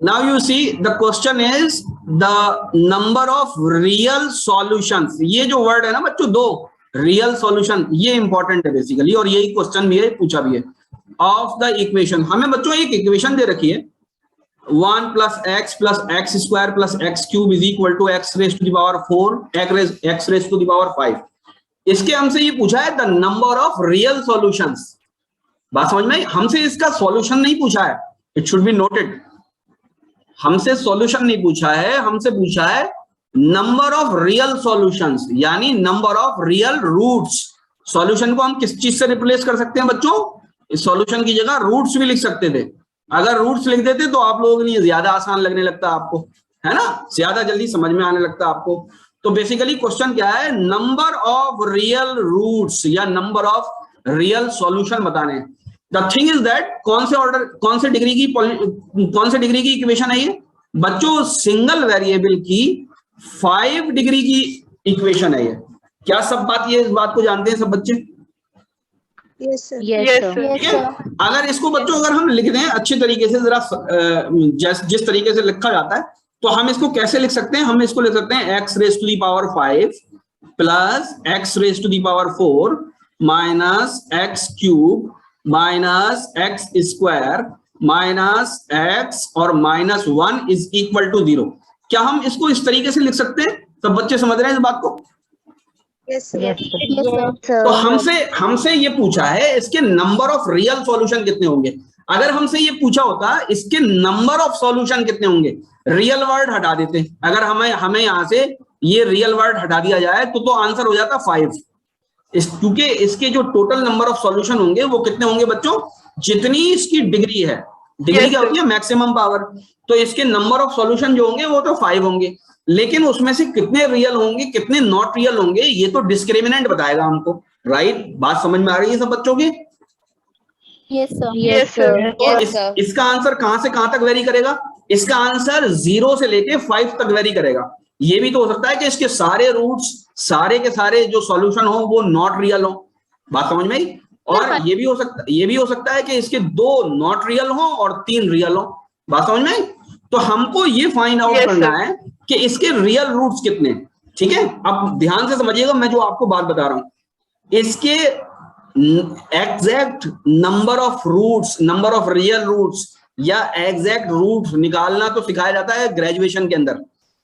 Now you see the question is the number of real solutions. ये जो word है ना बच्चों, दो रियल सॉल्यूशन, ये इंपॉर्टेंट है बेसिकली, और यही क्वेश्चन भी है, पूछा भी है। ऑफ द इक्वेशन, हमें बच्चों एक इक्वेशन दे रखी है 1 plus X square plus X cube is equal to X raise to the power 4 X raise to the power 5। इसके हमसे ये पूछा है the number of real solutions. बात समझ में? हमसे इसका सॉल्यूशन नहीं पूछा है, इट शुड बी नोटेड। हमसे सॉल्यूशन नहीं पूछा है, हमसे पूछा है नंबर ऑफ रियल सॉल्यूशंस, यानी number of real roots. Solution को हम किस चीज से रिप्लेस कर सकते हैं बच्चों? इस सॉल्यूशन की जगह रूट्स भी लिख सकते थे। अगर रूट्स लिख देते तो आप लोगों के लिए ज्यादा आसान लगने लगता आपको, है ना, ज्यादा जल्दी समझ में आने लगता आपको। तो बेसिकली क्वेश्चन क्या है, नंबर ऑफ रियल रूट्स या नंबर ऑफ रियल सॉल्यूशन बताने। द थिंग इज दैट कौन से डिग्री की इक्वेशन है ये बच्चों? सिंगल वेरिएबल की 5 डिग्री की इक्वेशन है ये। क्या सब बात ये इस बात को जानते हैं सब बच्चे? Yes sir. ठीक है। अगर इसको बच्चों अगर हम लिख दें अच्छे तरीके से, जरा जिस तरीके से लिखा जाता है, तो हम इसको कैसे लिख सकते हैं? हम इसको लिख सकते हैं X raise to the power 5 plus X raise to the power 4 minus X cube minus X square minus X और माइनस 1 इज इक्वल टू 0। क्या हम इसको इस तरीके से लिख सकते हैं? सब बच्चे समझ रहे हैं इस बात को? Yes sir. तो हमसे ये पूछा है इसके नंबर ऑफ रियल सॉल्यूशन कितने होंगे। अगर हमसे ये पूछा होता इसके नंबर ऑफ सॉल्यूशन कितने होंगे, रियल वर्ड हटा देते। अगर हमें यहां से ये रियल वर्ड हटा दिया जाए तो आंसर हो जाता 5। क्योंकि इसके जो टोटल नंबर ऑफ सॉल्यूशन होंगे वो कितने होंगे बच्चों? जितनी इसकी डिग्री है, डिग्री क्या होती है? Maximum power. तो इसके नंबर ऑफ सॉल्यूशन जो होंगे वो तो 5 होंगे, लेकिन उसमें से कितने रियल होंगे कितने नॉट रियल होंगे ये तो डिस्क्रिमिनेंट बताएगा हमको। राइट? बात समझ में आ रही है सब बच्चों की? Yes sir. इसका आंसर कहां से कहां तक वेरी करेगा? इसका आंसर 0 से लेके 5 तक वेरी करेगा। ये भी तो हो सकता है कि इसके सारे रूट्स, सारे के सारे जो सॉल्यूशन हो वो नॉट रियल हो। बात समझ में आई? और ये भी हो सकता है कि इसके 2 नॉट रियल हो और 3 रियल हो। बात समझ में आई? तो हमको ये फाइंड आउट करना है कि इसके रियल रूट्स कितने। ठीक है, अब ध्यान से समझिएगा मैं जो आपको बात बता रहा हूं। इसके exact number of roots, number of real roots या एग्जैक्ट रूट्स निकालना तो सिखाया जाता है ग्रेजुएशन के अंदर,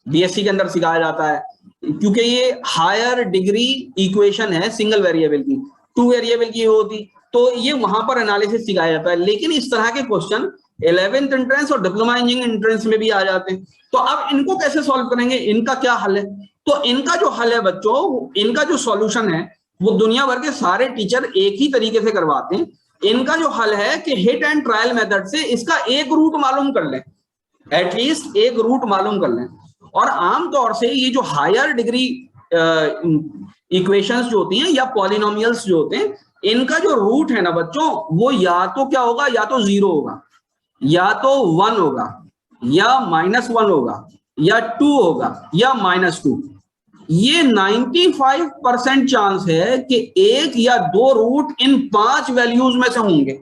बीएससी के अंदर सिखाया जाता है, क्योंकि ये हायर डिग्री इक्वेशन है सिंगल वेरिएबल की। 2 वेरिएबल की होती तो ये वहां पर एनालिसिस सिखाया जाता है। लेकिन इस तरह के क्वेश्चन 11th एंट्रेंस और डिप्लोमा इंजीनियरिंग एंट्रेंस में भी आ जाते हैं। तो अब इनको कैसे सॉल्व करेंगे? इनका क्या हल है? तो इनका जो हल है बच्चों, इनका जो सॉल्यूशन है वो दुनिया भर के सारे टीचर एक ही तरीके से करवाते हैं। इनका जो हल है कि हिट एंड ट्रायल मेथड से इसका एक रूट मालूम कर लें, एटलीस्ट एक रूट मालूम कर लें। और आमतौर से ये जो हायर डिग्री इक्वेशंस जो होती हैं या पॉलिनोमियल्स जो होते हैं, इनका जो रूट है ना बच्चों, वो या तो क्या होगा, या तो 0 होगा, या तो 1 होगा, या -1 होगा, या 2 होगा, या -2। ये 95% चांस है कि एक या 2 रूट इन 5 वैल्यूज में से होंगे।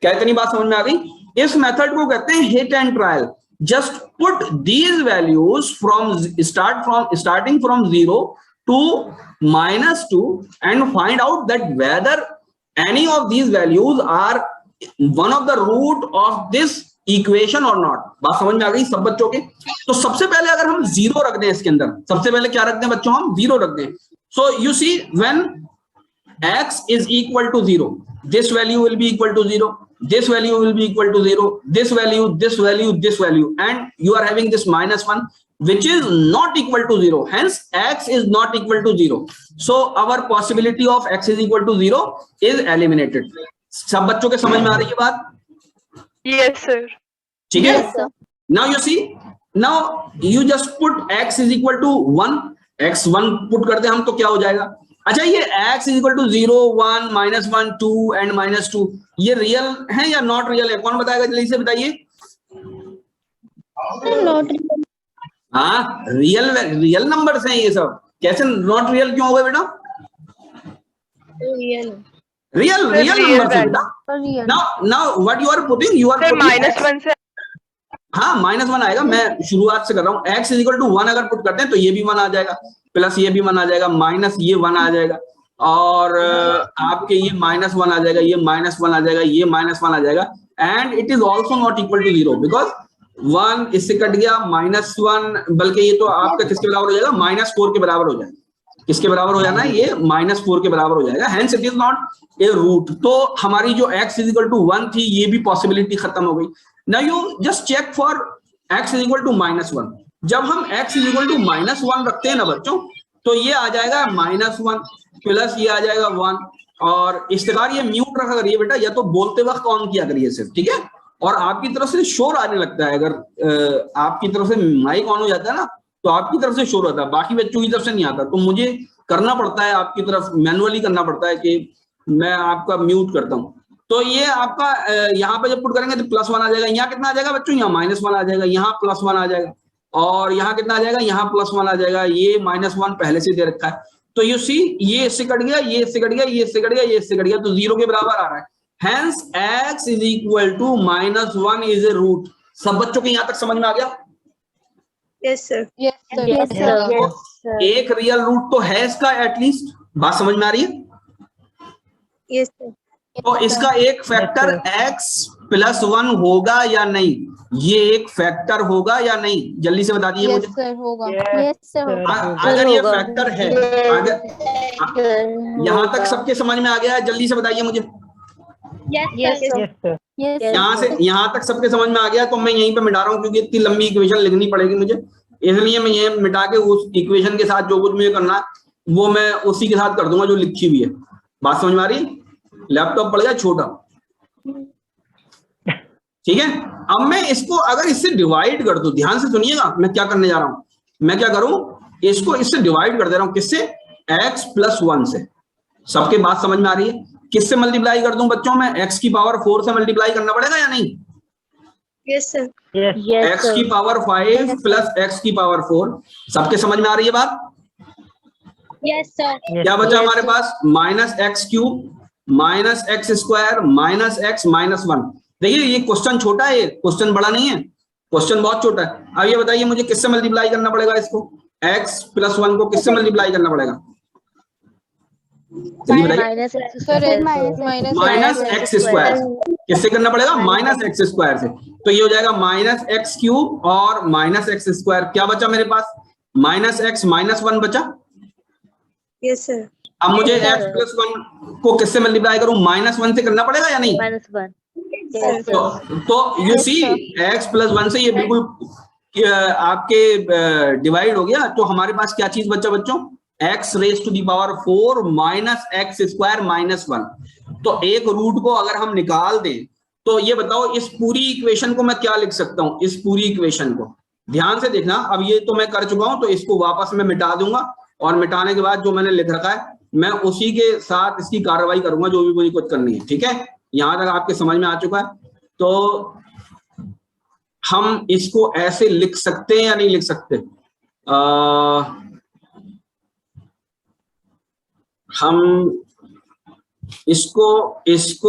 क्या इतनी बात समझ में आ गई? इस मेथड को कहते हैं hit and trial. Just put these values starting from 0 to -2 and find out that whether any of these values are one of the root of this equation or not। बात समझ में आ गई सब बच्चों के? तो सबसे पहले अगर हम 0 रख दें इसके अंदर, सबसे पहले क्या रख दें बच्चों? हम 0 रख दें। So you see when x is equal to 0, this value will be equal to 0, this value will be equal to 0, this value, this value, this value, and you are having this -1 which is not equal to 0. Hence x is not equal to 0. So our possibility of x is equal to 0 is eliminated. सब बच्चों के समझ में आ रही है बात? Yes sir. ठीक है? Now you see, now you just put x is equal to 1, x1 put करते हम तो क्या हो जाएगा? अच्छा, ये x is equal to 0, 1, -1, 2 and -2 ये रियल है या नॉट रियल है? कौन बताएगा जल्दी से बताइए? हाँ, रियल नंबर्स हैं ये सब। कैसे नॉट रियल क्यों हो गए बेटा? रियल नंबर्स है बेटा। Now what you are putting, you are putting -1 से हाँ -1 आएगा, मैं शुरुआत से कर रहा हूँ। x इज इक्वल टू 1 अगर पुट करते हैं तो ये भी 1 आ जाएगा, प्लस ये भी 1 आ जाएगा, माइनस ये 1 आ जाएगा, और आपके ये -1 आ जाएगा, ये -1 आ जाएगा, ये -1 आ जाएगा, and it is also not equal to 0 because 1 इससे कट गया, -1, बल्कि ये तो आपका किसके बराबर हो जाएगा, -4 के बराबर हो जाएगा। किसके बराबर हो जाना है, ये -4 के बराबर हो जाएगा, hence it is not a root. तो हमारी जो x इज इक्वल टू 1 थी, ये भी पॉसिबिलिटी खत्म हो गई। Now you just check for x is equal to -1। जब हम x इज इक्वल टू -1 रखते हैं ना बच्चों, तो ये आ जाएगा -1 प्लस ये आ जाएगा 1, और इस प्रकार ये म्यूट रखा करिए बेटा, या तो बोलते वक्त ऑन किया करिए सिर्फ, ठीक है। और आपकी तरफ से शोर आने लगता है, अगर आपकी तरफ से माइक ऑन हो जाता है ना, तो आपकी तरफ से शोर होता है, बाकी बच्चों की तरफ से नहीं आता। तो मुझे करना पड़ता है आपकी तरफ, मैनुअली करना पड़ता है कि मैं आपका म्यूट करता हूँ। तो ये आपका यहाँ पे जब पुट करेंगे तो +1 आ जाएगा। यहाँ कितना आ जाएगा बच्चों, यहाँ -1 आ जाएगा, यहाँ +1 आ जाएगा, और यहाँ कितना आ जाएगा, यहाँ +1 आ जाएगा। ये -1 पहले से दे रखा है, तो यू सी ये इससे कट गया, ये इससे कट गया, ये इससे कट गया, ये इससे कट गया, तो 0 के बराबर आ रहा है। Hence x is equal to -1 is a root। सब बच्चों के यहाँ तक समझ में आ गया? Yes sir. Yes sir. एक रियल रूट तो है इसका, एटलीस्ट बात समझ में आ रही है? Yes sir. तो इसका एक फैक्टर x + 1 होगा या नहीं? ये एक फैक्टर होगा या नहीं? जल्दी से बता दीजिए मुझे। सर होगा। Yes sir. अगर ये फैक्टर है, अगर यहाँ तक सबके समझ में आ गया है, जल्दी से बताइए मुझे। Yes sir. यहाँ तक सबके समझ में आ गया, तो मैं यहीं पे मिटा रहा हूँ, क्योंकि इतनी लंबी इक्वेशन लिखनी पड़ेगी मुझे, इसलिए मैं ये मिटा के उस इक्वेशन के साथ जो कुछ मुझे करना है वो मैं उसी के साथ कर दूंगा जो लिखी हुई है। बात समझ में आ रही है? लैपटॉप पड़ गया छोटा, ठीक है। अब मैं इसको अगर इससे डिवाइड कर दूं, ध्यान से सुनिएगा मैं क्या करने जा रहा हूं। मैं क्या करूं, इसको इससे डिवाइड कर दे रहा हूं, किससे, x + 1 से। सबके बात समझ में आ रही है? किससे मल्टीप्लाई कर दूं बच्चों, मैं x की पावर 4 से मल्टीप्लाई करना पड़ेगा या नहीं? Yes sir. x की पावर 5 प्लस x की पावर 4। सबके समझ में आ रही है बात? Yes sir. क्या बचा हमारे पास, -x³ -x² -x -1। देखिए ये क्वेश्चन छोटा है, क्वेश्चन बड़ा नहीं है, क्वेश्चन बहुत छोटा है। अब ये बताइए मुझे किससे मल्टीप्लाई करना पड़ेगा इसको, x + 1 को किससे मल्टीप्लाई करना पड़ेगा? चलिए बताइए। -x²। किससे करना पड़ेगा, -x² से। तो ये हो जाएगा -x³ और -x²। क्या बचा मेरे पास, -x -1 बचा। Yes sir. अब मुझे x + 1 को किससे मल्टीप्लाई करूं, -1 से करना पड़ेगा या नहीं? Yes sir. तो यू सी x + 1 से ये बिल्कुल आपके डिवाइड हो गया। तो हमारे पास क्या चीज बचा बच्चों, x⁴ -x² -1। तो एक रूट को अगर हम निकाल दें तो ये बताओ इस पूरी इक्वेशन को मैं क्या लिख सकता हूं, इस पूरी इक्वेशन को ध्यान से देखना। अब ये तो मैं कर चुका हूं, तो इसको वापस मैं मिटा दूंगा, और मिटाने के बाद जो मैंने लिख रखा है मैं उसी के साथ इसकी कार्रवाई करूंगा, जो भी मुझे कुछ करनी है, ठीक है। यहां तक आपके समझ में आ चुका है? तो हम इसको ऐसे लिख सकते हैं या नहीं लिख सकते? हम इसको इज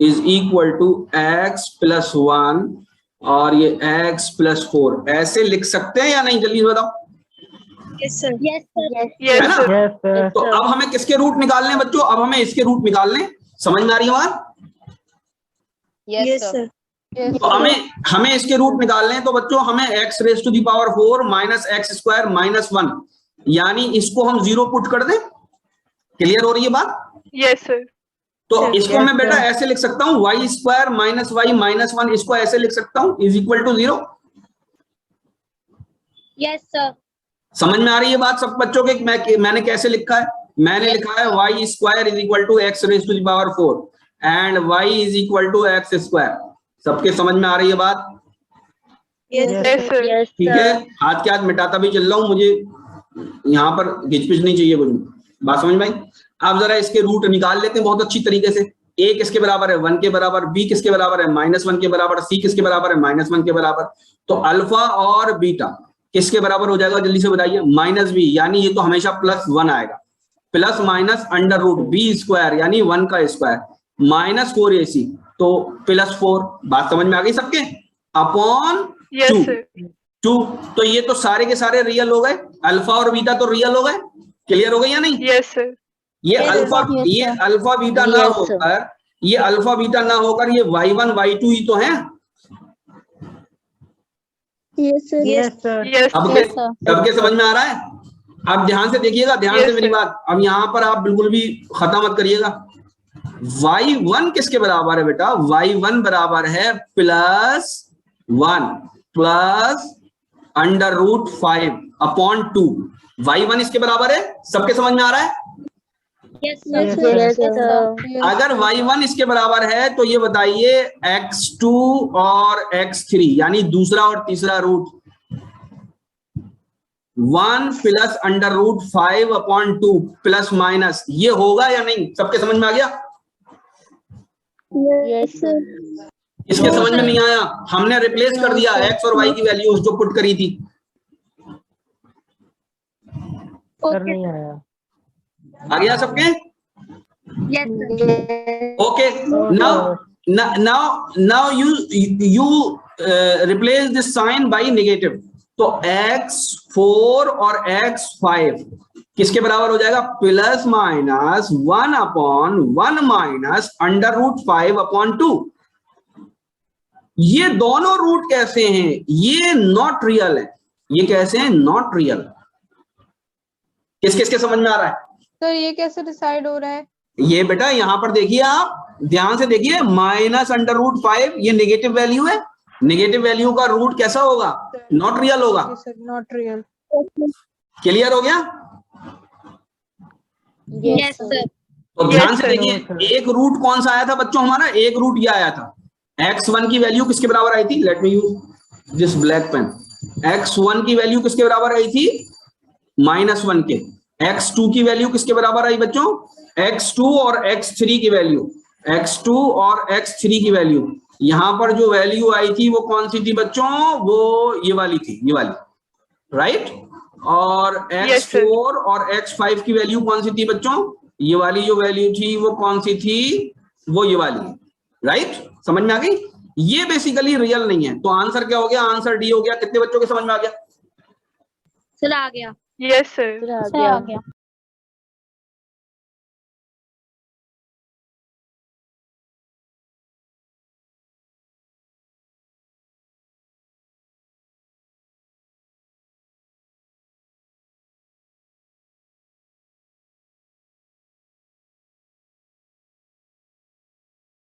इक्वल टू x + 1 और ये x + 4 ऐसे लिख सकते हैं या नहीं, जल्दी बताओ। Yes sir. Yes sir. है ना? तो अब हमें किसके रूट निकालने हैं बच्चों, अब हमें इसके रूट निकालने, समझ में आ रही है बात? Yes sir. तो हमें इसके रूट निकालने हैं, तो बच्चों हमें x⁴ -x² -1, यानी इसको हम 0 पुट कर दें। क्लियर हो रही है बात? Yes sir. तो इसको मैं बेटा ऐसे लिख सकता हूँ, y² -y -1, इसको ऐसे लिख सकता हूँ = 0। Yes sir. समझ में आ रही है बात सब बच्चों के? मैंने कैसे लिखा है, मैंने लिखा है y² = x⁴ and y x²। सबके समझ में आ रही है बात? Yes sir. ठीक है, आज के आज मिटाता भी चल रहा हूँ, मुझे यहाँ पर घिचपिच नहीं चाहिए कुछ। बात समझ में आई? आप जरा इसके रूट निकाल लेते हैं बहुत अच्छी तरीके से। a किसके बराबर है, 1 के बराबर, b किसके बराबर है, -1 के बराबर, c किसके बराबर है, -1 के बराबर। तो अल्फा और बीटा किसके बराबर हो जाएगा, जल्दी से बताइए, -b, यानी ये तो हमेशा +1 आएगा, प्लस माइनस √b² यानी 1 का स्क्वायर, -4ac तो +4, बात समझ में आ गई सबके, अपॉन Yes, 2, sir. 2। तो ये तो सारे के सारे रियल हो गए, अल्फा और बीटा तो रियल हो गए, क्लियर हो गई या नहीं? Yes, sir. ये Yes, अल्फा sir. ये अल्फा बीटा ना Yes, sir. होकर, ये अल्फा बीटा ना होकर ये y1 y2 ही तो है। Yes, sir. Yes, sir. Yes, अब sir. सबके समझ में आ रहा है? अब ध्यान से देखिएगा, ध्यान Yes, से मेरी sir. बात, अब यहाँ पर आप बिल्कुल भी खत्म मत करिएगा। y1 किसके बराबर है बेटा? y1 बराबर है +1 प्लस √5 अपॉन 2। y1 इसके बराबर है, सबके समझ में आ रहा है? Yes, sir. Yes, sir. अगर y1 इसके बराबर है तो ये बताइए x2 और x3 यानी दूसरा और तीसरा root 1 plus √5 upon 2 plus minus, ये होगा या नहीं? सबके समझ में आ गया? Yes, sir. इसके समझ में नहीं आया? हमने रिप्लेस कर दिया x और y की वैल्यूज जो पुट करी थी। सर नहीं आया। आ गया सबके? Yes, sir. Okay. Now you replace this sign by negative. तो x4 और x5 किसके बराबर हो जाएगा? +-1 अपॉन 1 माइनस √5 अपॉन 2। ये दोनों रूट कैसे हैं? ये नॉट रियल है। ये कैसे हैं? Not real. किस किसके समझ में आ रहा है? सर ये कैसे डिसाइड हो रहा है? ये बेटा यहाँ पर देखिए, आप ध्यान से देखिए, -√5 ये नेगेटिव वैल्यू है। नेगेटिव वैल्यू का रूट कैसा होगा? नॉट रियल होगा। Sir not real. क्लियर हो गया? Yes, sir. तो ध्यान से देखिए, एक रूट कौन सा आया था बच्चों हमारा? एक रूट ये आया था। x1 की वैल्यू किसके बराबर आई थी? Let me use this black pen. x1 की वैल्यू किसके बराबर आई थी? -1 के। x2 की वैल्यू किसके बराबर आई बच्चों? x2 और x3 की वैल्यू, x2 और x3 की वैल्यू। यहां पर जो वैल्यू आई थी वो कौन सी थी बच्चों? वो ये वाली थी, ये वाली, राइट? और x4 और x5 की वैल्यू कौन सी थी बच्चों? ये वाली जो वैल्यू थी वो कौन सी थी? वो ये वाली, राइट? समझ में आ गई? ये बेसिकली रियल नहीं है। तो आंसर क्या हो गया? आंसर डी हो गया। कितने बच्चों के समझ में आ गया? Sir, आ गया. Yes, sir. सर आ गया।